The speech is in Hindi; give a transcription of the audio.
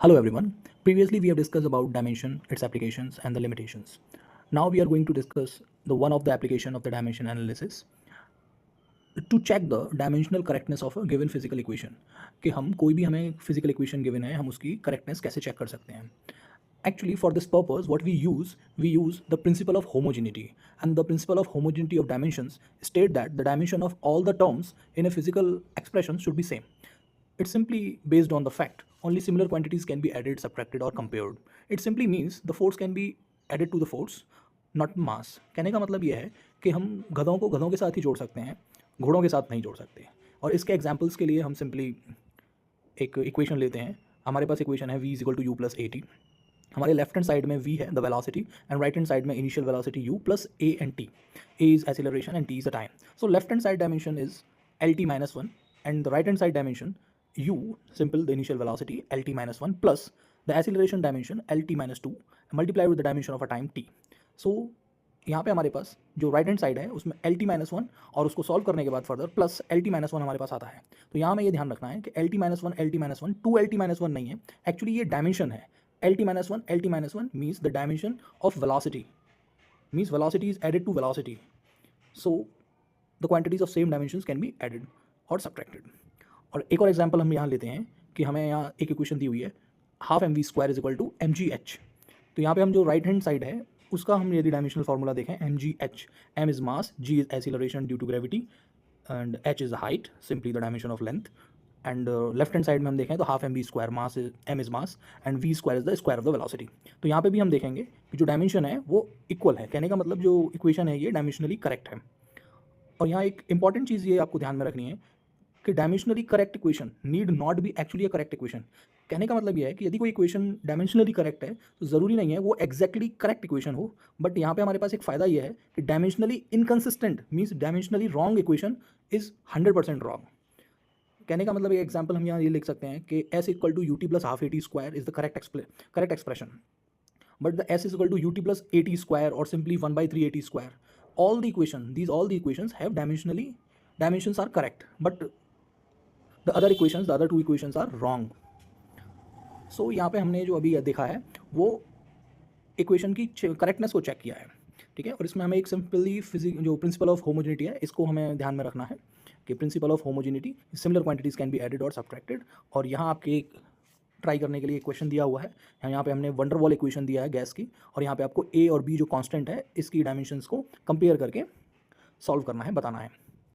Hello everyone. Previously we have discussed about dimension, its applications and the limitations. Now we are going to discuss the one of the application of the dimension analysis to check the dimensional correctness of a given physical equation. कि हम कोई भी हमें physical equation given है हम उसकी correctness कैसे check कर सकते हैं. Actually, for this purpose, what we use the principle of homogeneity, and the principle of homogeneity of dimensions state that the dimension of all the terms in a physical expression should be same. It's simply based on the fact only similar quantities can be added, subtracted or compared. It simply means the force can be added to the force, not mass. कहने का मतलब यह है कि हम गधों को गधों के साथ ही जोड़ सकते हैं, घोड़ों के साथ नहीं जोड़ सकते. और इसके एग्जांपल्स के लिए हम सिंपली एक इक्वेशन लेते हैं. हमारे पास इक्वेशन है v is equal to u plus a t. हमारे लेफ्ट हैंड साइड में v है the velocity and right hand side में initial velocity u plus a and t. a is acceleration and t is the time. So left hand side dimension is lt minus 1 and the right hand side dimension u, simple the initial velocity lt minus 1 plus the acceleration dimension lt minus 2 multiplied with the dimension of a time t. So यहाँ पे हमारे पास जो राइट हैंड साइड है उसमें lt minus 1 और उसको सॉल्व करने के बाद फर्दर प्लस lt minus 1 हमारे पास आता है. तो यहाँ में ये ध्यान रखना है कि lt minus 1 2 lt minus 1 नहीं है, एक्चुअली ये डायमेंशन है. lt minus 1 means the dimension of velocity, means velocity is added to velocity. So the quantities of same dimensions can be added or subtracted. और एक और एग्जांपल हम यहाँ लेते हैं कि हमें यहाँ एक इक्वेशन दी हुई है half m v square is equal to m g h. तो यहाँ पे हम जो राइट हैंड साइड है उसका हम यदि डायमेंशनल फार्मूला देखें m g h, m is mass, g is acceleration due to gravity and h is height, simply the dimension of length. And left hand side में हम देखें तो half m v square, mass m is mass and v square is the square of the velocity. तो यहाँ पे भी हम देखेंगे कि जो डायमेंशन है वो इक्वल है. कहने का मतलब जो इक्वेशन है ये डायमेंशनली करेक्ट है. और यहाँ एक इंपॉर्टेंट चीज़ ये आपको ध्यान में रखनी है कि dimensionally correct equation need not be actually a correct equation. कहने का मतलब यह है कि यदि कोई इक्वेशन डायमेंशनली करेक्ट है तो ज़रूरी नहीं है वो एग्जैक्टली करेक्ट इक्वेशन हो. बट यहाँ पे हमारे पास एक फ़ायदा यह है कि dimensionally inconsistent means dimensionally wrong equation is 100% wrong. कहने का मतलब एक एग्जाम्पल हम यहाँ ये लिख सकते हैं कि s equal to u t plus half a t square is the correct expression. But the s is equal to u t plus a t square और simply 1/3 a t square, all the equations have dimensions are correct, but the other two equations are wrong. So यहाँ पे हमने जो अभी देखा है वो इक्वेशन की करेक्टनेस को चेक किया है, ठीक है. और इसमें हमें एक सिंपली जो प्रिंसिपल ऑफ होमोजेनिटी है इसको हमें ध्यान में रखना है कि principle of homogeneity, similar quantities can be added और सब्ट्रैक्टेड. और यहाँ आपके एक ट्राई करने के लिए क्वेश्चन दिया हुआ है. यहाँ पे हमने वंडर वॉल इक्वेशन दिया है गैस की, और यहाँ पे आपको ए और बी जो कांस्टेंट है इसकी डायमेंशंस को कंपेयर करके सॉल्व करना है, बताना है.